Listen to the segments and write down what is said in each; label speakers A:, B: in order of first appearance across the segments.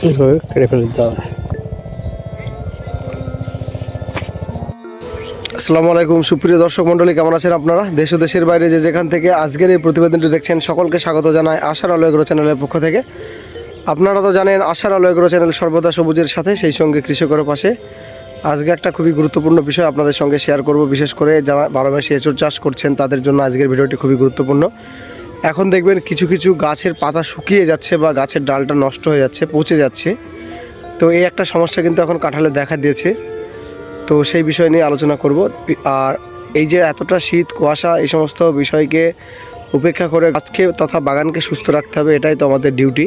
A: এইভাবে কেটে ফেলে দিতে হবে।
B: আসসালামু আলাইকুম সুপ্রিয় দর্শক মণ্ডলী, কেমন আছেন আপনারা? দেশ ও দেশের বাইরে যে যেখান থেকে আজকের এই প্রতিবেদনটি দেখছেন সকলকে স্বাগত জানাই আশার আলো এগ্রো চ্যানেলের পক্ষ থেকে। আপনারা তো জানেন আশার আলো এগ্রো চ্যানেল সর্বদা সবুজের সাথে, সেই সঙ্গে কৃষকের পাশে। আজকে একটা খুবই গুরুত্বপূর্ণ বিষয় আপনাদের সঙ্গে শেয়ার করব, বিশেষ করে যারা 12 মাসে এঁচড় চাষ করছেন তাদের জন্য আজকের ভিডিওটি খুবই গুরুত্বপূর্ণ। এখন দেখবেন কিছু কিছু গাছের পাতা শুকিয়ে যাচ্ছে বা গাছের ডালটা নষ্ট হয়ে যাচ্ছে, পচে যাচ্ছে। তো এই একটা সমস্যা কিন্তু এখন কাঁঠালে দেখা দিয়েছে। তো সেই বিষয় নিয়ে আলোচনা করব। আর এই যে এতটা শীত কুয়াশা, এই সমস্ত বিষয়কে উপেক্ষা করে গাছকে তথা বাগানকে সুস্থ রাখতে হবে, এটাই তো আমাদের ডিউটি।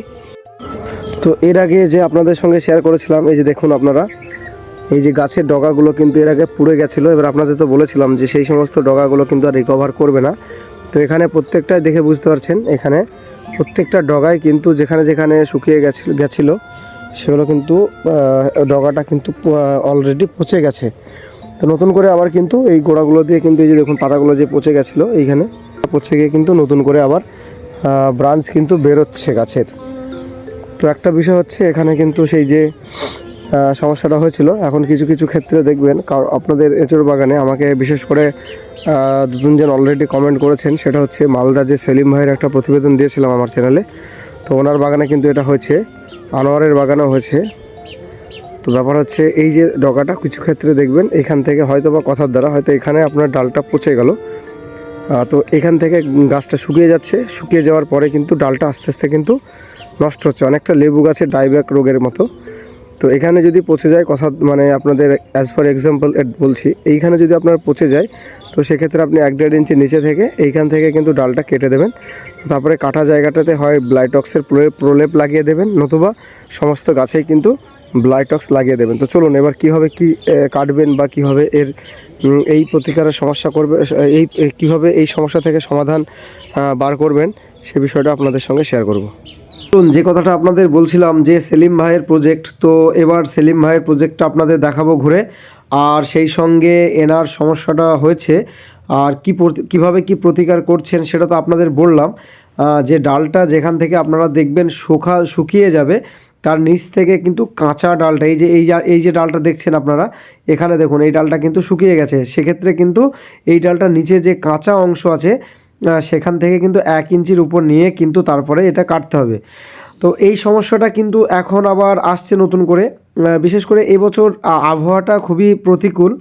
B: তো এর আগে যে আপনাদের সঙ্গে শেয়ার করেছিলাম, এই যে দেখুন আপনারা, এই যে গাছের ডগাগুলো কিন্তু এর আগে পুড়ে গেছিলো। এবার আপনাদের তো বলেছিলাম যে সেই সমস্ত ডগাগুলো কিন্তু আর রিকভার করবে না। তো এখানে প্রত্যেকটাই দেখে বুঝতে পারছেন, এখানে প্রত্যেকটা ডগায় কিন্তু যেখানে যেখানে শুকিয়ে গেছিলো সেগুলো কিন্তু ডগাটা কিন্তু অলরেডি পচে গেছে। তো নতুন করে আবার কিন্তু এই গোড়াগুলো দিয়ে কিন্তু এই যে দেখুন পাতাগুলো যে পচে গেছিলো, এইখানে পচে গিয়ে কিন্তু নতুন করে আবার ব্রাঞ্চ কিন্তু বেরোচ্ছে গাছের। তো একটা বিষয় হচ্ছে এখানে কিন্তু সেই যে সমস্যাটা হয়েছিল, এখন কিছু কিছু ক্ষেত্রে দেখবেন আপনাদের এঁচড় বাগানে আমাকে বিশেষ করে দু তিনজন অলরেডি কমেন্ট করেছেন। সেটা হচ্ছে মালদা যে সেলিম ভাইয়ের একটা প্রতিবেদন দিয়েছিলাম আমার চ্যানেলে, তো ওনার বাগানে কিন্তু এটা হয়েছে, আনোয়ারের বাগানেও হয়েছে। তো ব্যাপার হচ্ছে এই যে ডগাটা কিছু ক্ষেত্রে দেখবেন এখান থেকে হয়তো বা কথার দ্বারা হয়তো এখানে আপনার ডালটা পচে গেল। তো এখান থেকে গাছটা শুকিয়ে যাচ্ছে, শুকিয়ে যাওয়ার পরে কিন্তু ডালটা আস্তে আস্তে কিন্তু নষ্ট হচ্ছে, অনেকটা লেবু গাছের ডাইব্যাক রোগের মতো। তো এখানে যদি পচে যায়, কথা মানে আপনাদের অ্যাজ ফর এক্সাম্পল বলছি, এইখানে যদি আপনার পচে যায় তো সেক্ষেত্রে আপনি 1-1.5 ইঞ্চি নিচে থেকে এইখান থেকে কিন্তু ডালটা কেটে দেবেন। তারপরে কাটা জায়গাটাতে হয় ব্লাইটক্সের প্রলেপ লাগিয়ে দেবেন, নতুবা সমস্ত গাছেই কিন্তু ব্লাইটক্স লাগিয়ে দেবেন। তো চলুন এবার কীভাবে কি কাটবেন বা কীভাবে এর এই প্রতিকারের সমস্যা করবে, এই কীভাবে এই সমস্যা থেকে সমাধান বার করবেন সে বিষয়টা আপনাদের সঙ্গে শেয়ার করব। যে কথাটা আপনাদের বলছিলাম যে সেলিম ভাইয়ের প্রজেক্ট, তো এবার সেলিম ভাইয়ের প্রজেক্টটা আপনাদের দেখাবো ঘুরে, আর সেই সঙ্গে এনার সমস্যাটা হয়েছে আর কীভাবে কি প্রতিকার করছেন সেটা তো আপনাদের বললাম। যে ডালটা যেখান থেকে আপনারা দেখবেন শুকিয়ে যাবে, তার নিচ থেকে কিন্তু কাঁচা ডালটা এই যে ডালটা দেখছেন আপনারা, এখানে দেখুন এই ডালটা কিন্তু শুকিয়ে গেছে। সেক্ষেত্রে কিন্তু এই ডালটার নিচে যে কাঁচা অংশ আছে সেখান থেকে কিন্তু 1 ইঞ্চির উপর নিয়ে কিন্তু তারপরে এটা কাটতে হবে। তো এই সমস্যাটা কিন্তু এখন আবার আসছে নতুন করে, বিশেষ করে এবছর আবহাওয়াটা খুবই প্রতিকূল।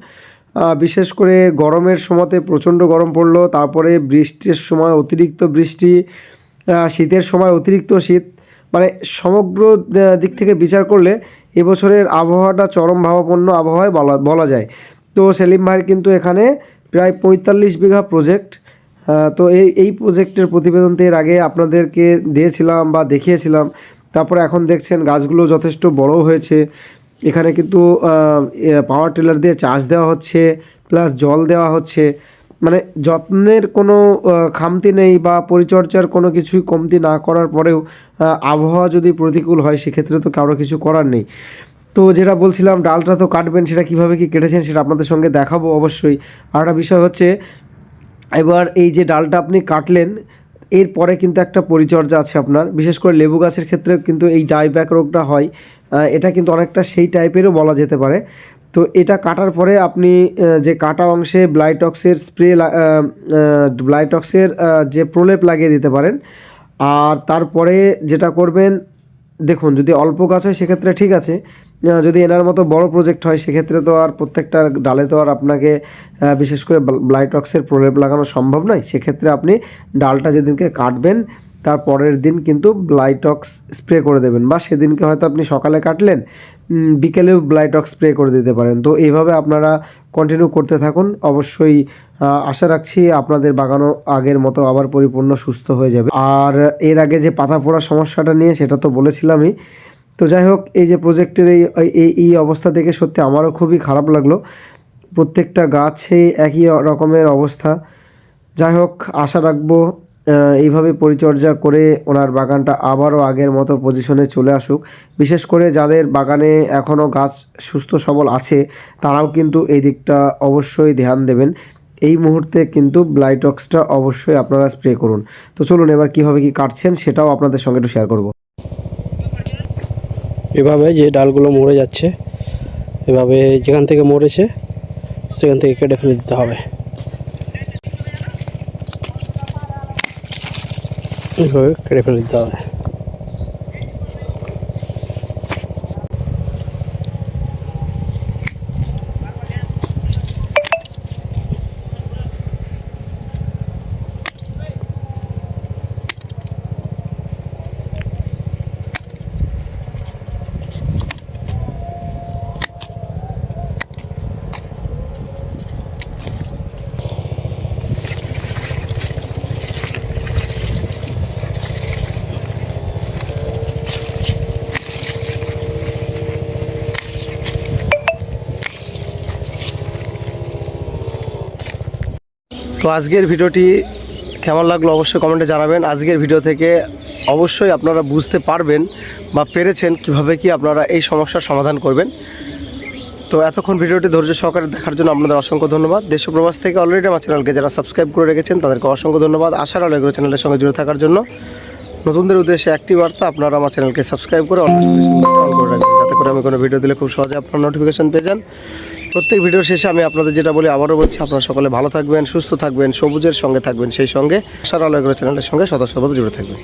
B: বিশেষ করে গরমের সময়তে প্রচণ্ড গরম পড়লো, তারপরে বৃষ্টির সময় অতিরিক্ত বৃষ্টি, শীতের সময় অতিরিক্ত শীত, মানে সমগ্র দিক থেকে বিচার করলে এবছরের আবহাওয়াটা চরম ভাবাপন্ন আবহাওয়ায় বলা যায়। তো সেলিম ভাইয়ের কিন্তু এখানে প্রায় 45 বিঘা প্রজেক্ট। তো এই প্রজেক্টের প্রতিবেদনতে এর আগে আপনাদেরকে দিয়েছিলাম বা দেখিয়েছিলাম। তারপরে এখন দেখছেন গাছগুলো যথেষ্ট বড় হয়েছে। এখানে কিন্তু পাওয়ার টিলার দিয়ে চাষ দেওয়া হচ্ছে, প্লাস জল দেওয়া হচ্ছে, মানে যত্নের কোনো খামতি নেই বা পরিচর্যার কোনো কিছুই কমতি না করার পরেও আবহাওয়া যদি প্রতিকূল হয় সেক্ষেত্রে তো কারো কিছু করার নেই। তো যেটা বলছিলাম ডালটা তো কাটবেন, সেটা কীভাবে কি কেটেছেন সেটা আপনাদের সঙ্গে দেখাবো অবশ্যই। আর একটা বিষয় হচ্ছে, এবার এই যে ডালটা আপনি কাটলেন, এরপরে কিন্তু একটা পরিচর্যা আছে আপনার, বিশেষ করে লেবু গাছের ক্ষেত্রে কিন্তু এই ডাইব্যাক রোগটা হয়। এটা কিন্তু অনেকটা সেই টাইপেরও বলা যেতে পারে। তো এটা কাটার পরে আপনি যে কাটা অংশে ব্লাইটক্সের যে প্রলেপ লাগিয়ে দিতে পারেন। আর তারপরে যেটা করবেন, দেখুন যদি অল্প গাছ হয় সেক্ষেত্রে ঠিক আছে, যদি এনার মতো বড় প্রজেক্ট হয় সেক্ষেত্রে তো আর প্রত্যেকটা ডালে তো আর আপনাকে বিশেষ করে ব্লাইটক্সের প্রলেপ লাগানো সম্ভব নয়। সেক্ষেত্রে আপনি ডালটা যেদিনকে কাটবেন তার পরের দিন কিন্তু ব্লাইটক্স স্প্রে করে দেবেন, বা সেদিনকে হয়তো আপনি সকালে কাটলেন, বিকেলেও ব্লাইটক্স স্প্রে করে দিতে পারেন। তো এইভাবে আপনারা কন্টিনিউ করতে থাকুন, অবশ্যই আশা রাখছি আপনাদের বাগানও আগের মতো আবার পরিপূর্ণ সুস্থ হয়ে যাবে। আর এর আগে যে পাতা পোড়া সমস্যাটা নিয়ে সেটা তো বলেছিলামই। তো যাই হোক, এই যে প্রজেক্টের এই অবস্থা দেখে সত্যি আমারও খুবই খারাপ লাগলো। প্রত্যেকটা গাছে একই রকমের অবস্থা। যাই হোক, আশা রাখবো এইভাবে পরিচর্যা করে ওনার বাগানটা আবারও আগের মতো পজিশনে চলে আসুক। বিশেষ করে যাদের বাগানে এখনও গাছ সুস্থ সবল আছে তারাও কিন্তু এই দিকটা অবশ্যই ধ্যান দেবেন। এই মুহূর্তে কিন্তু ব্লাইটক্সটা অবশ্যই আপনারা স্প্রে করুন। তো চলুন এবার কীভাবে কি কাটছেন সেটাও আপনাদের সঙ্গে একটু শেয়ার করব।
A: এভাবে যে ডালগুলো মরে যাচ্ছে, এভাবে যেখান থেকে মরেছে সেখান থেকে কেটে ফেলে দিতে হবে। এইভাবে কেটে ফেলে দিতে হবে।
B: তো আজকের ভিডিওটি কেমন লাগলো অবশ্যই কমেন্টে জানাবেন। আজকের ভিডিও থেকে অবশ্যই আপনারা বুঝতে পারবেন বা পেরেছেন কিভাবে কি আপনারা এই সমস্যার সমাধান করবেন। তো এতক্ষণ ভিডিওটি ধৈর্য সহকারে দেখার জন্য আপনাদের অসংখ্য ধন্যবাদ। দেশ ও প্রবাস থেকে অলরেডি আমার চ্যানেলকে যারা সাবস্ক্রাইব করে রেখেছেন তাদেরকে অসংখ্য ধন্যবাদ। আশার আলো এগ্রো চ্যানেলের সঙ্গে জুড়ে থাকার জন্য নতুনদের উদ্দেশ্যে একটি বার্তা, আপনারা আমার চ্যানেলকে সাবস্ক্রাইব করে অন করে রাখবেন, যাতে করে আমি কোনো ভিডিও দিলে খুব সহজে আপনারা নোটিফিকেশন পেয়ে যান। প্রত্যেক ভিডিওর শেষে আমি আপনাদের যেটা বলি আবারও বলছি, আপনারা সকলে ভালো থাকবেন, সুস্থ থাকবেন, সবুজের সঙ্গে থাকবেন, সেই সঙ্গে আশার আলো এগ্রো চ্যানেলের সঙ্গে সদা সর্বদা জুড়ে থাকবেন।